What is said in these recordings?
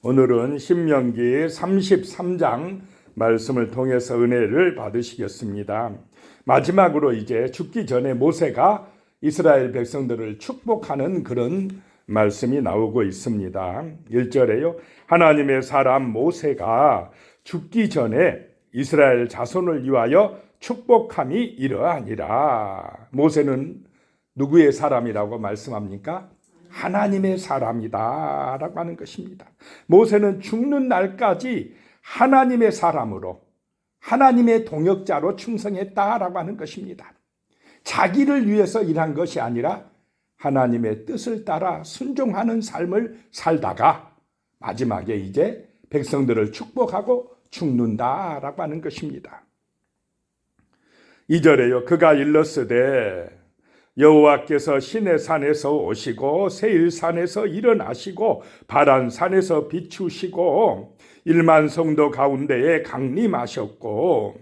오늘은 신명기 33장 말씀을 통해서 은혜를 받으시겠습니다. 마지막으로 이제 죽기 전에 모세가 이스라엘 백성들을 축복하는 그런 말씀이 나오고 있습니다. 1절에요. 하나님의 사람 모세가 죽기 전에 이스라엘 자손을 위하여 축복함이 이러하니라. 모세는 누구의 사람이라고 말씀합니까? 하나님의 사람이다 라고 하는 것입니다. 모세는 죽는 날까지 하나님의 사람으로, 하나님의 동역자로 충성했다라고 하는 것입니다. 자기를 위해서 일한 것이 아니라 하나님의 뜻을 따라 순종하는 삶을 살다가 마지막에 이제 백성들을 축복하고 죽는다라고 하는 것입니다. 2절에요. 그가 일렀으되 여호와께서 시내산에서 오시고 세일산에서 일어나시고 바란산에서 비추시고 1만 성도 가운데에 강림하셨고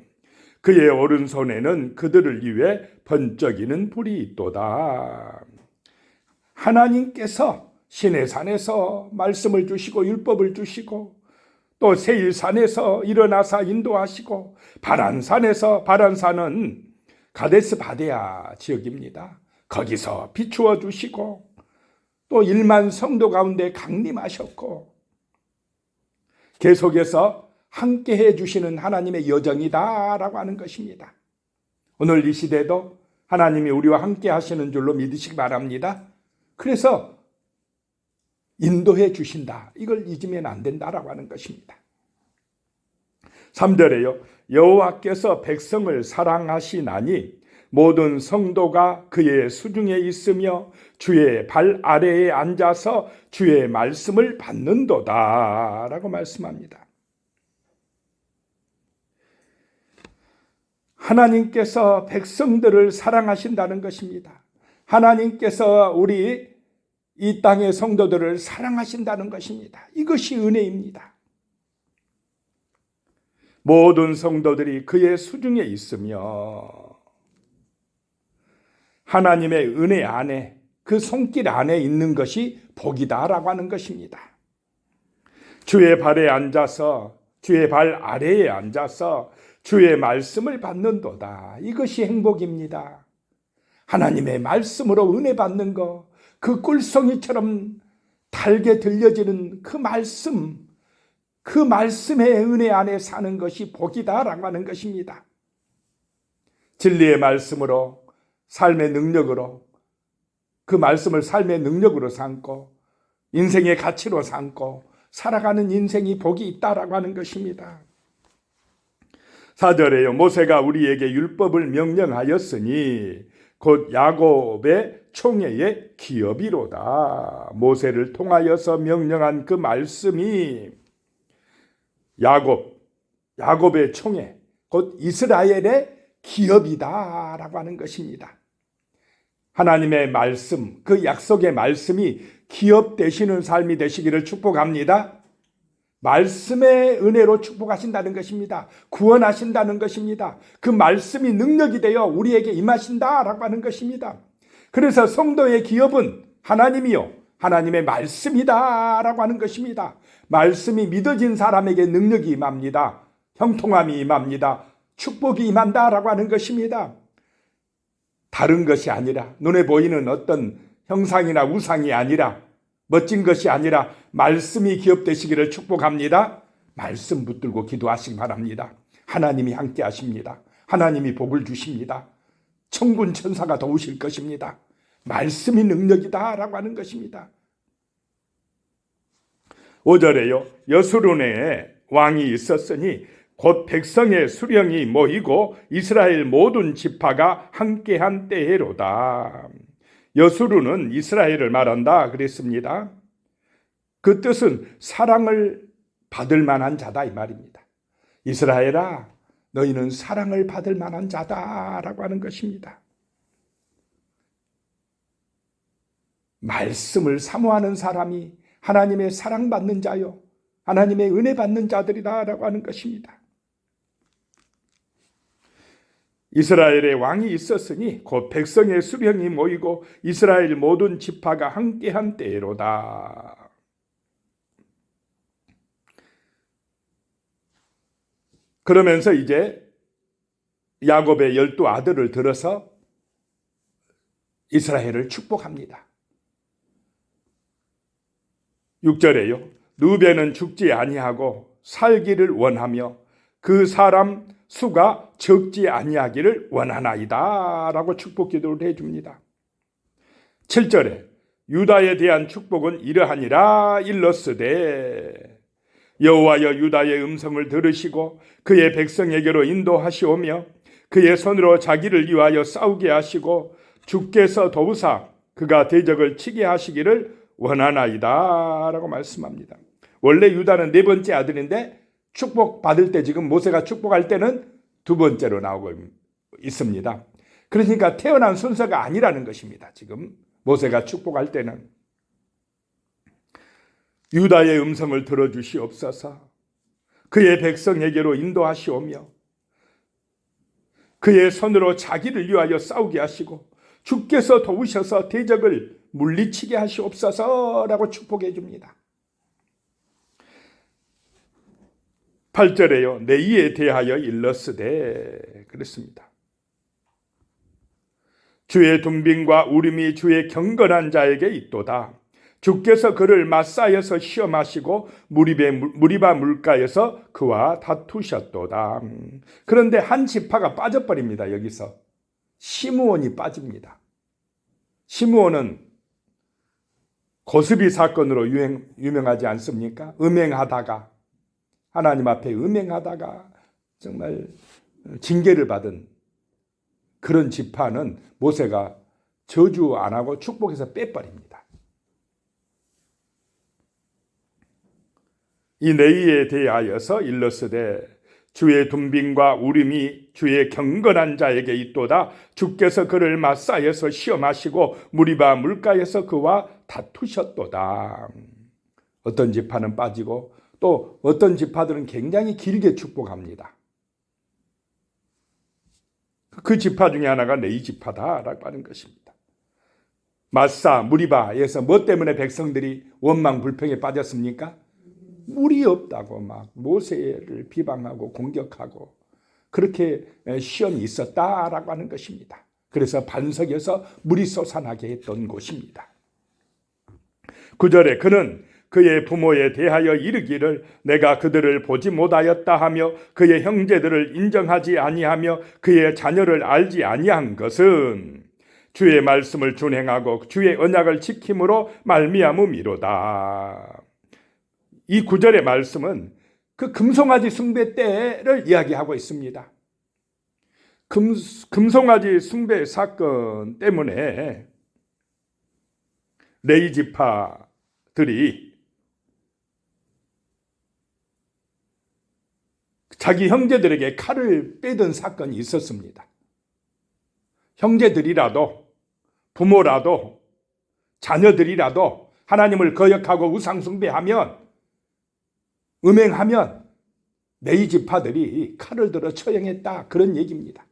그의 오른손에는 그들을 위해 번쩍이는 불이 있도다. 하나님께서 시내산에서 말씀을 주시고 율법을 주시고 또 세일산에서 일어나사 인도하시고 바란산은 가데스 바데아 지역입니다. 거기서 비추어 주시고 또 1만 성도 가운데 강림하셨고 계속해서 함께해 주시는 하나님의 여정이다라고 하는 것입니다. 오늘 이 시대도 하나님이 우리와 함께 하시는 줄로 믿으시기 바랍니다. 그래서 인도해 주신다. 이걸 잊으면 안 된다라고 하는 것입니다. 3절에요. 여호와께서 백성을 사랑하시나니 모든 성도가 그의 수중에 있으며 주의 발 아래에 앉아서 주의 말씀을 받는도다 라고 말씀합니다. 하나님께서 백성들을 사랑하신다는 것입니다. 하나님께서 우리 이 땅의 성도들을 사랑하신다는 것입니다. 이것이 은혜입니다. 모든 성도들이 그의 수중에 있으며 하나님의 은혜 안에 그 손길 안에 있는 것이 복이다라고 하는 것입니다. 주의 발에 앉아서 주의 발 아래에 앉아서 주의 말씀을 받는도다. 이것이 행복입니다. 하나님의 말씀으로 은혜 받는 것, 그 꿀송이처럼 달게 들려지는 그 말씀, 그 말씀의 은혜 안에 사는 것이 복이다라고 하는 것입니다. 진리의 말씀으로 삶의 능력으로 그 말씀을 삶의 능력으로 삼고 인생의 가치로 삼고 살아가는 인생이 복이 있다라고 하는 것입니다. 4절에요. 모세가 우리에게 율법을 명령하였으니 곧 야곱의 총회의 기업이로다. 모세를 통하여서 명령한 그 말씀이 야곱의 총회, 곧 이스라엘의 기업이다라고 하는 것입니다. 하나님의 말씀, 그 약속의 말씀이 기업 되시는 삶이 되시기를 축복합니다. 말씀의 은혜로 축복하신다는 것입니다. 구원하신다는 것입니다. 그 말씀이 능력이 되어 우리에게 임하신다라고 하는 것입니다. 그래서 성도의 기업은 하나님이요, 하나님의 말씀이다라고 하는 것입니다. 말씀이 믿어진 사람에게 능력이 임합니다. 형통함이 임합니다. 축복이 임한다라고 하는 것입니다. 다른 것이 아니라 눈에 보이는 어떤 형상이나 우상이 아니라 멋진 것이 아니라 말씀이 기업되시기를 축복합니다. 말씀 붙들고 기도하시기 바랍니다. 하나님이 함께 하십니다. 하나님이 복을 주십니다. 천군 천사가 도우실 것입니다. 말씀이 능력이다라고 하는 것입니다. 5절에요. 여수론에 왕이 있었으니 곧 백성의 수령이 모이고 이스라엘 모든 지파가 함께한 때에로다. 여수르는 이스라엘을 말한다 그랬습니다. 그 뜻은 사랑을 받을 만한 자다 이 말입니다. 이스라엘아, 너희는 사랑을 받을 만한 자다라고 하는 것입니다. 말씀을 사모하는 사람이 하나님의 사랑받는 자요, 하나님의 은혜 받는 자들이다라고 하는 것입니다. 이스라엘의 왕이 있었으니 곧 백성의 수령이 모이고 이스라엘 모든 지파가 함께한 때로다. 그러면서 이제 야곱의 12아들을 들어서 이스라엘을 축복합니다. 6절에요. 르벤은 죽지 아니하고 살기를 원하며 그 사람 수가 적지 아니하기를 원하나이다 라고 축복 기도를 해줍니다. 7절에 유다에 대한 축복은 이러하니라 일러스되 여호와여 유다의 음성을 들으시고 그의 백성에게로 인도하시오며 그의 손으로 자기를 위하여 싸우게 하시고 주께서 도우사 그가 대적을 치게 하시기를 원하나이다 라고 말씀합니다. 원래 유다는 네 번째 아들인데 축복받을 때 지금 모세가 축복할 때는 두 번째로 나오고 있습니다. 그러니까 태어난 순서가 아니라는 것입니다. 지금 모세가 축복할 때는 유다의 음성을 들어주시옵소서 그의 백성에게로 인도하시오며 그의 손으로 자기를 위하여 싸우게 하시고 주께서 도우셔서 대적을 물리치게 하시옵소서라고 축복해 줍니다. 8절에요. 내 이에 대하여 일러스되 그랬습니다. 주의 둥빈과 우림이 주의 경건한 자에게 있도다. 주께서 그를 맞사여서 시험하시고 무리바 물가에서 그와 다투셨도다. 그런데 한 지파가 빠져버립니다. 여기서 시므온이 빠집니다. 시므온은 고스비 사건으로 유명하지 않습니까? 음행하다가 하나님 앞에 음행하다가 정말 징계를 받은 그런 지파는 모세가 저주 안 하고 축복해서 빼버립니다. 이 내이에 대하여서 일러스되 주의 둠빈과 우림이 주의 경건한 자에게 있도다. 주께서 그를 맞사여서 시험하시고 무리바 물가에서 그와 다투셨도다. 어떤 지파는 빠지고 또 어떤 지파들은 굉장히 길게 축복합니다. 그 지파 중에 하나가 네이 지파다라고 하는 것입니다. 마사, 무리바에서 뭐 때문에 백성들이 원망 불평에 빠졌습니까? 물이 없다고 막 모세를 비방하고 공격하고 그렇게 시험이 있었다라고 하는 것입니다. 그래서 반석에서 물이 솟아나게 했던 곳입니다. 9절에 그는 그의 부모에 대하여 이르기를 내가 그들을 보지 못하였다 하며 그의 형제들을 인정하지 아니하며 그의 자녀를 알지 아니한 것은 주의 말씀을 준행하고 주의 언약을 지킴으로 말미암음이로다. 이 9절의 말씀은 그 금송아지 숭배 때를 이야기하고 있습니다. 금송아지 숭배 사건 때문에 레위 지파들이 자기 형제들에게 칼을 빼던 사건이 있었습니다. 형제들이라도 부모라도 자녀들이라도 하나님을 거역하고 우상 숭배하면 음행하면 레위 지파들이 칼을 들어 처형했다 그런 얘기입니다.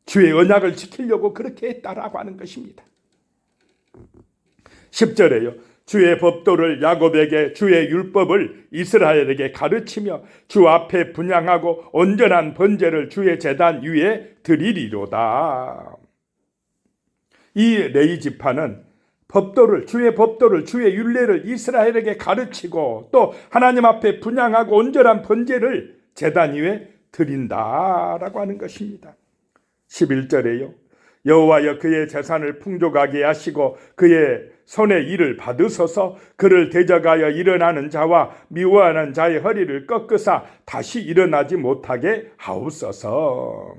주의 언약을 지키려고 그렇게 했다라고 하는 것입니다. 10절에요. 주의 법도를 야곱에게 주의 율법을 이스라엘에게 가르치며 주 앞에 분향하고 온전한 번제를 주의 제단 위에 드리리로다. 이 레위 지파는 주의 법도를 주의 율례를 이스라엘에게 가르치고 또 하나님 앞에 분향하고 온전한 번제를 제단 위에 드린다라고 하는 것입니다. 11절에요. 여호와여 그의 재산을 풍족하게 하시고 그의 손의 일을 받으소서. 그를 대적하여 일어나는 자와 미워하는 자의 허리를 꺾으사 다시 일어나지 못하게 하옵소서.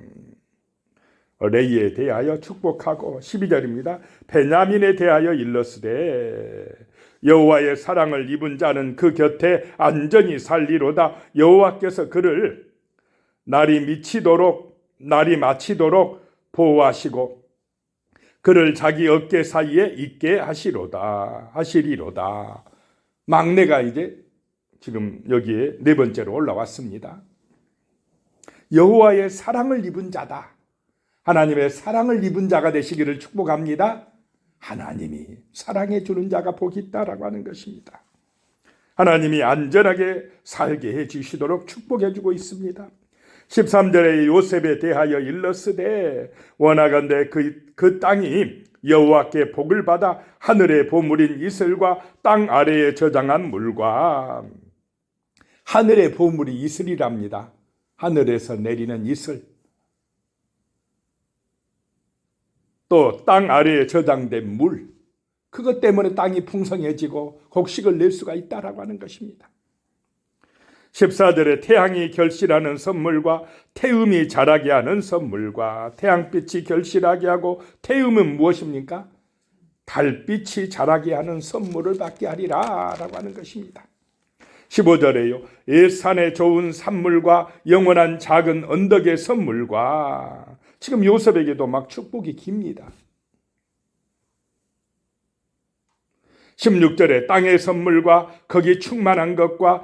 레위에 대하여 축복하고 12절입니다. 베냐민에 대하여 일러스되 여호와의 사랑을 입은 자는 그 곁에 안전히 살리로다. 여호와께서 그를 날이 마치도록 보호하시고 그를 자기 어깨 사이에 있게 하시리로다. 막내가 이제 지금 여기에 네 번째로 올라왔습니다. 여호와의 사랑을 입은 자다. 하나님의 사랑을 입은 자가 되시기를 축복합니다. 하나님이 사랑해 주는 자가 복이 있다라고 하는 것입니다. 하나님이 안전하게 살게 해주시도록 축복해주고 있습니다. 13절에 요셉에 대하여 일렀으되 원하건대 그 땅이 여호와께 복을 받아 하늘의 보물인 이슬과 땅 아래에 저장한 물과, 하늘의 보물이 이슬이랍니다. 하늘에서 내리는 이슬, 또 땅 아래에 저장된 물, 그것 때문에 땅이 풍성해지고 곡식을 낼 수가 있다라고 하는 것입니다. 14절에 태양이 결실하는 선물과 태음이 자라게 하는 선물과, 태양빛이 결실하게 하고 태음은 무엇입니까? 달빛이 자라게 하는 선물을 받게 하리라 라고 하는 것입니다. 15절에요. 예산의 좋은 산물과 영원한 작은 언덕의 선물과, 지금 요셉에게도 막 축복이 깁니다. 16절에 땅의 선물과 거기 충만한 것과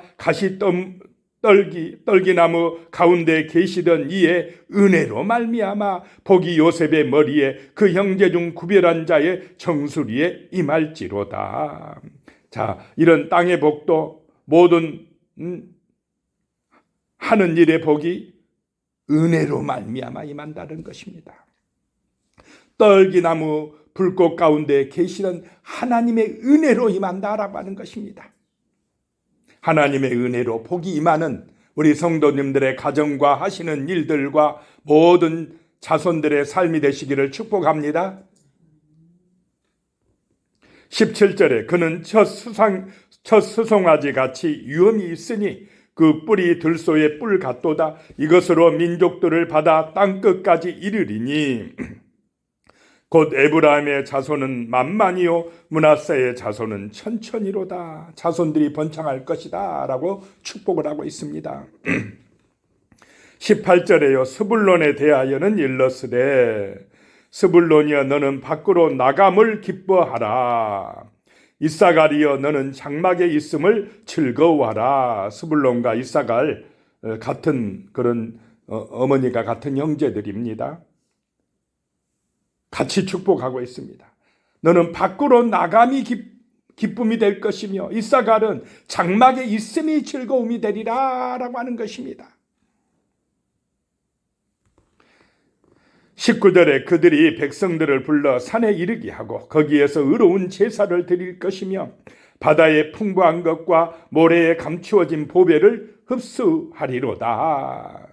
가시떨기나무 가운데 계시던 이의 은혜로 말미암아 복이 요셉의 머리에 그 형제 중 구별한 자의 정수리에 임할지로다. 자, 이런 땅의 복도 모든 하는 일의 복이 은혜로 말미암아 임한다는 것입니다. 떨기나무 불꽃 가운데 계시는 하나님의 은혜로 임한다라고 하는 것입니다. 하나님의 은혜로 복이 임하는 우리 성도님들의 가정과 하시는 일들과 모든 자손들의 삶이 되시기를 축복합니다. 17절에 그는 첫 수송아지 같이 위엄이 있으니 그 뿔이 들소의 뿔 같도다. 이것으로 민족들을 받아 땅끝까지 이르리니 곧 에브라임의 자손은 만만이요 므낫세의 자손은 천천히로다. 자손들이 번창할 것이다 라고 축복을 하고 있습니다. 18절에요. 스불론에 대하여는 일렀으되 스불론이여 너는 밖으로 나감을 기뻐하라. 이사갈이여 너는 장막에 있음을 즐거워하라. 스불론과 이사갈 같은 그런 어머니가 같은 형제들입니다. 같이 축복하고 있습니다. 너는 밖으로 나감이 기쁨이 될 것이며 이사갈은 장막에 있음이 즐거움이 되리라 라고 하는 것입니다. 19절에 그들이 백성들을 불러 산에 이르게 하고 거기에서 의로운 제사를 드릴 것이며 바다의 풍부한 것과 모래에 감추어진 보배를 흡수하리로다.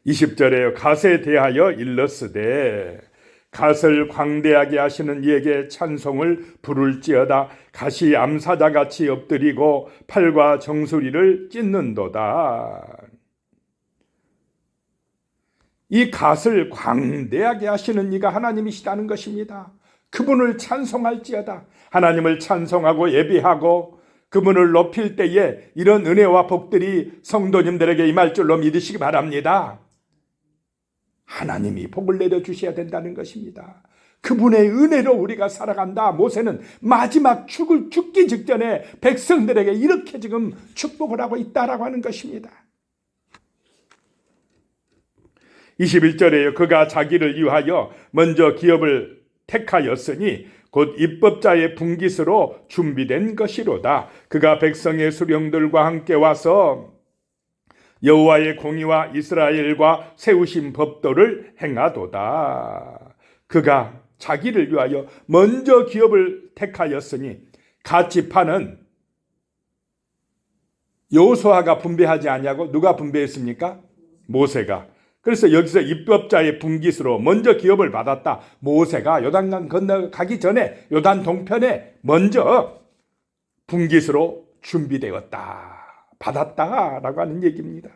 20절에 갓에 대하여 일렀으되 갓을 광대하게 하시는 이에게 찬송을 부를지어다. 갓이 암사자같이 엎드리고 팔과 정수리를 찢는도다. 이 갓을 광대하게 하시는 이가 하나님이시다는 것입니다. 그분을 찬송할지어다. 하나님을 찬송하고 예배하고 그분을 높일 때에 이런 은혜와 복들이 성도님들에게 임할 줄로 믿으시기 바랍니다. 하나님이 복을 내려주셔야 된다는 것입니다. 그분의 은혜로 우리가 살아간다. 모세는 마지막 죽기 직전에 백성들에게 이렇게 지금 축복을 하고 있다라고 하는 것입니다. 21절에요. 그가 자기를 위하여 먼저 기업을 택하였으니 곧 입법자의 분깃으로 준비된 것이로다. 그가 백성의 수령들과 함께 와서 여호와의 공의와 이스라엘과 세우신 법도를 행하도다. 그가 자기를 위하여 먼저 기업을 택하였으니 갓 지파는 여호수아가 분배하지 아니하고 누가 분배했습니까? 모세가. 그래서 여기서 입법자의 분깃으로 먼저 기업을 받았다. 모세가 요단강 건너가기 전에 요단 동편에 먼저 분깃으로 준비되었다. 받았다라고 하는 얘기입니다.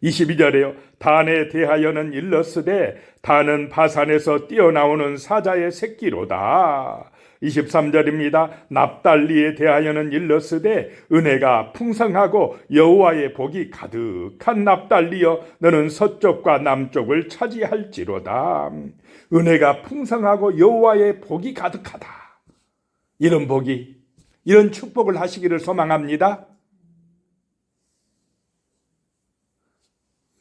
22절에요. 단에 대하여는 일렀으되 단은 바산에서 뛰어나오는 사자의 새끼로다. 23절입니다. 납달리에 대하여는 일렀으되 은혜가 풍성하고 여호와의 복이 가득한 납달리여 너는 서쪽과 남쪽을 차지할지로다. 은혜가 풍성하고 여호와의 복이 가득하다. 이런 복이, 이런 축복을 하시기를 소망합니다.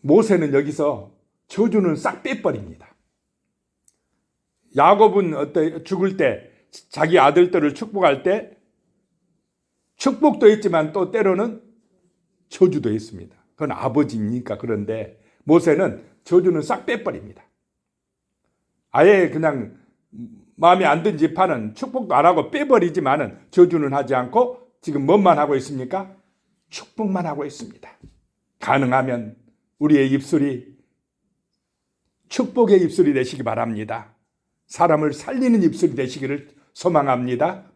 모세는 여기서 저주는 싹 빼버립니다. 야곱은 죽을 때 자기 아들들을 축복할 때 축복도 있지만 또 때로는 저주도 있습니다. 그건 아버지니까. 그런데 모세는 저주는 싹 빼버립니다. 아예 그냥 마음에 안 든 지파는 축복도 안 하고 빼버리지만은 저주는 하지 않고 지금 뭐만 하고 있습니까? 축복만 하고 있습니다. 가능하면 우리의 입술이 축복의 입술이 되시기 바랍니다. 사람을 살리는 입술이 되시기를 소망합니다.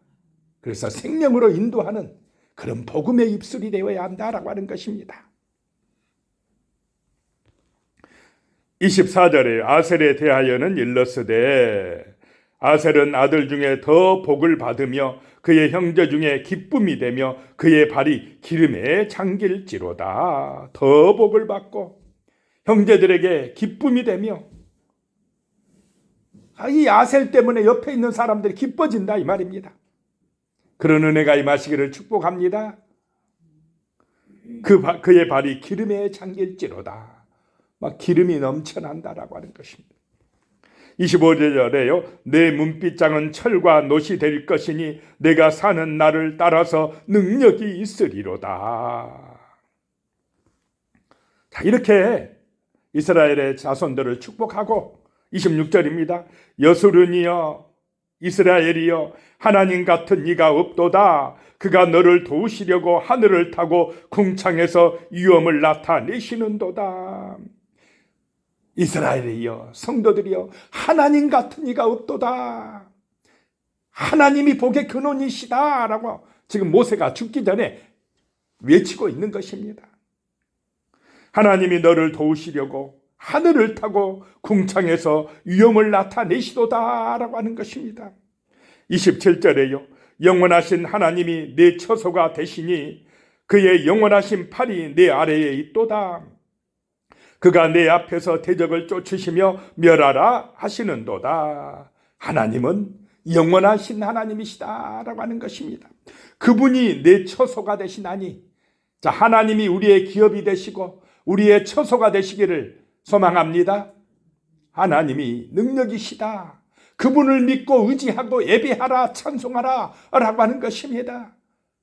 그래서 생명으로 인도하는 그런 복음의 입술이 되어야 한다라고 하는 것입니다. 24절에 아셀에 대하여는 일렀으되 아셀은 아들 중에 더 복을 받으며 그의 형제 중에 기쁨이 되며 그의 발이 기름에 잠길지로다. 더 복을 받고 형제들에게 기쁨이 되며, 이 아셀 때문에 옆에 있는 사람들이 기뻐진다 이 말입니다. 그런 은혜가 임하시기를 축복합니다. 그의 발이 기름에 잠길지로다. 막 기름이 넘쳐난다라고 하는 것입니다. 25절에요. 내 문빗장은 철과 놋이 될 것이니 내가 사는 날을 따라서 능력이 있으리로다. 자, 이렇게 이스라엘의 자손들을 축복하고 26절입니다. 여수른이여 이스라엘이여 하나님 같은 이가 없도다. 그가 너를 도우시려고 하늘을 타고 궁창에서 위엄을 나타내시는도다. 이스라엘이여 성도들이여 하나님 같은 이가 없도다. 하나님이 복의 근원이시다 라고 지금 모세가 죽기 전에 외치고 있는 것입니다. 하나님이 너를 도우시려고 하늘을 타고 궁창에서 위엄을 나타내시도다 라고 하는 것입니다. 27절에요. 영원하신 하나님이 내 처소가 되시니 그의 영원하신 팔이 내 아래에 있도다. 그가 내 앞에서 대적을 쫓으시며 멸하라 하시는도다. 하나님은 영원하신 하나님이시다 라고 하는 것입니다. 그분이 내 처소가 되시나니, 자, 하나님이 우리의 기업이 되시고 우리의 처소가 되시기를 소망합니다. 하나님이 능력이시다. 그분을 믿고 의지하고 예배하라 찬송하라 라고 하는 것입니다.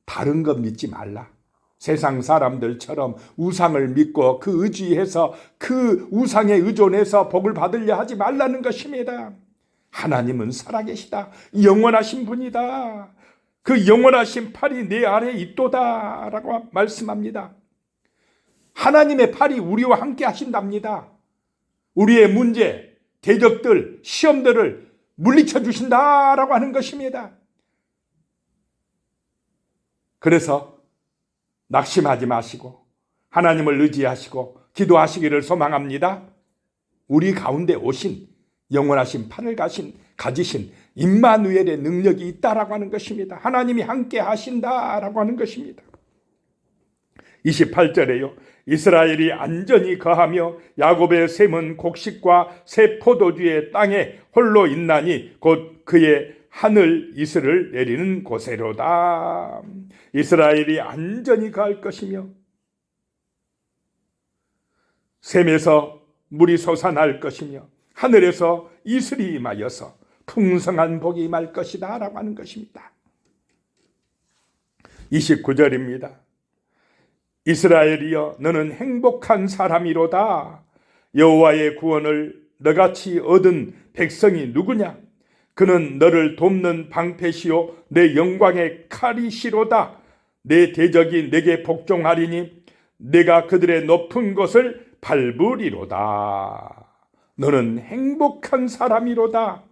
다른 것 믿지 말라. 세상 사람들처럼 우상을 믿고 그 의지해서 그 우상에 의존해서 복을 받으려 하지 말라는 것입니다. 하나님은 살아계시다. 영원하신 분이다. 그 영원하신 팔이 내 아래에 있도다 라고 말씀합니다. 하나님의 팔이 우리와 함께 하신답니다. 우리의 문제, 대적들, 시험들을 물리쳐 주신다라고 하는 것입니다. 그래서 낙심하지 마시고 하나님을 의지하시고 기도하시기를 소망합니다. 우리 가운데 오신 영원하신 팔을 가지신 임마누엘의 능력이 있다라고 하는 것입니다. 하나님이 함께 하신다라고 하는 것입니다. 28절에요. 이스라엘이 안전히 거하며 야곱의 샘은 곡식과 새 포도주의 땅에 홀로 있나니 곧 그의 하늘 이슬을 내리는 곳에로다. 이스라엘이 안전히 거할 것이며 샘에서 물이 솟아날 것이며 하늘에서 이슬이 임하여서 풍성한 복이 임할 것이다 라고 하는 것입니다. 29절입니다. 이스라엘이여 너는 행복한 사람이로다. 여호와의 구원을 너같이 얻은 백성이 누구냐? 그는 너를 돕는 방패시요 내 영광의 칼이시로다. 내 대적이 내게 복종하리니 내가 그들의 높은 것을 밟으리로다. 너는 행복한 사람이로다.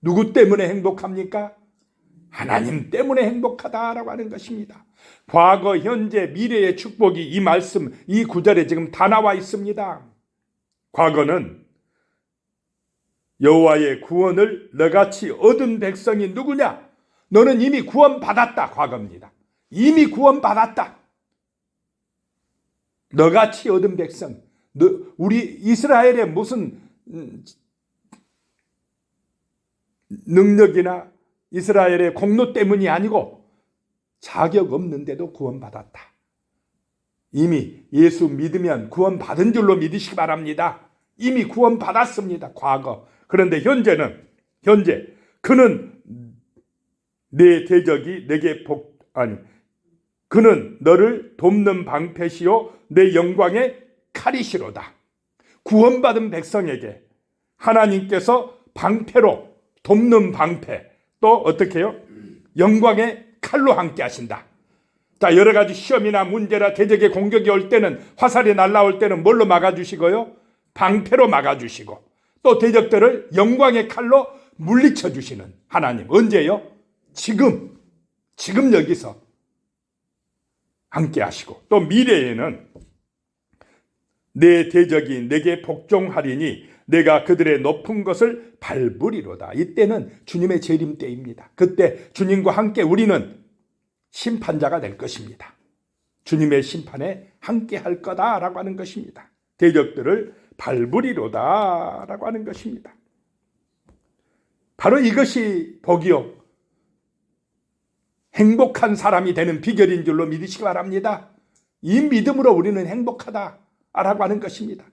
누구 때문에 행복합니까? 하나님 때문에 행복하다라고 하는 것입니다. 과거, 현재, 미래의 축복이 이 말씀, 이 구절에 지금 다 나와 있습니다. 과거는 여호와의 구원을 너같이 얻은 백성이 누구냐? 너는 이미 구원받았다. 과거입니다. 이미 구원받았다. 너같이 얻은 백성. 우리 이스라엘의 무슨 능력이나 이스라엘의 공로 때문이 아니고 자격 없는데도 구원받았다. 이미 예수 믿으면 구원받은 줄로 믿으시기 바랍니다. 이미 구원받았습니다. 과거. 그런데 현재 그는 내 대적이 내게 그는 너를 돕는 방패시요 내 영광의 칼이시로다. 구원받은 백성에게 하나님께서 방패로, 돕는 방패, 또 어떻게 해요? 영광의 칼로 함께 하신다. 자, 여러 가지 시험이나 문제나 대적의 공격이 올 때는, 화살이 날라올 때는 뭘로 막아주시고요? 방패로 막아주시고, 또 대적들을 영광의 칼로 물리쳐 주시는 하나님. 언제요? 지금 여기서 함께 하시고, 또 미래에는 내 대적이 내게 복종하리니 내가 그들의 높은 것을 밟으리로다. 이때는 주님의 재림 때입니다. 그때 주님과 함께 우리는 심판자가 될 것입니다. 주님의 심판에 함께 할 거다라고 하는 것입니다. 대적들을 밟으리로다라고 하는 것입니다. 바로 이것이 복이요, 행복한 사람이 되는 비결인 줄로 믿으시기 바랍니다. 이 믿음으로 우리는 행복하다라고 하는 것입니다.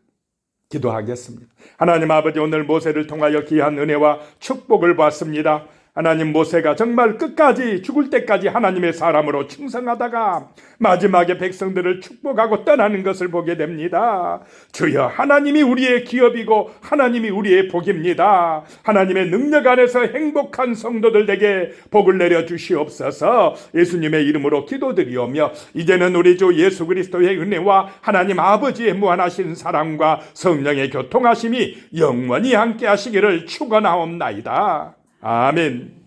기도하겠습니다. 하나님 아버지, 오늘 모세를 통하여 귀한 은혜와 축복을 받습니다. 하나님, 모세가 정말 끝까지, 죽을 때까지 하나님의 사람으로 충성하다가 마지막에 백성들을 축복하고 떠나는 것을 보게 됩니다. 주여, 하나님이 우리의 기업이고 하나님이 우리의 복입니다. 하나님의 능력 안에서 행복한 성도들 되게 복을 내려 주시옵소서. 예수님의 이름으로 기도드리오며, 이제는 우리 주 예수 그리스도의 은혜와 하나님 아버지의 무한하신 사랑과 성령의 교통하심이 영원히 함께 하시기를 축원하옵나이다. 아멘.